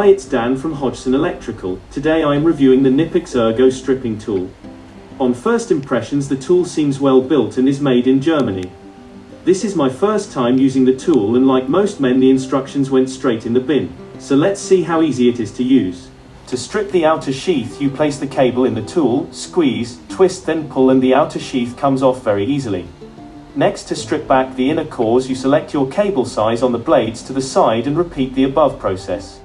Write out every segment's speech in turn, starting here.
Hi, it's Dan from Hodgson Electrical. Today I am reviewing the KNIPEX ErgoStripping tool. On first impressions, the tool seems well built and is made in Germany. This is my first time using the tool, and like most men, the instructions went straight in the bin. So let's see how easy it is to use. To strip the outer sheath, you place the cable in the tool, squeeze, twist, then pull, and the outer sheath comes off very easily. Next, to strip back the inner cores, you select your cable size on the blades to the side and repeat the above process.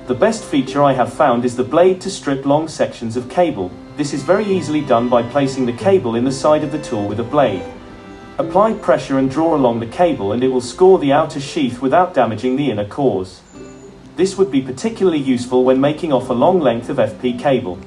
The best feature I have found is the blade to strip long sections of cable. This is very easily done by placing the cable in the side of the tool with a blade. Apply pressure and draw along the cable, and it will score the outer sheath without damaging the inner cores. This would be particularly useful when making off a long length of FP cable.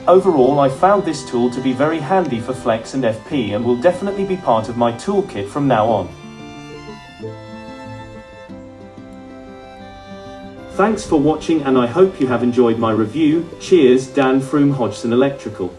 Overall, I found this tool to be very handy for flex and FP, and will definitely be part of my toolkit from now on. Thanks for watching, and I hope you have enjoyed my review. Cheers, Dan from Hodgson Electrical.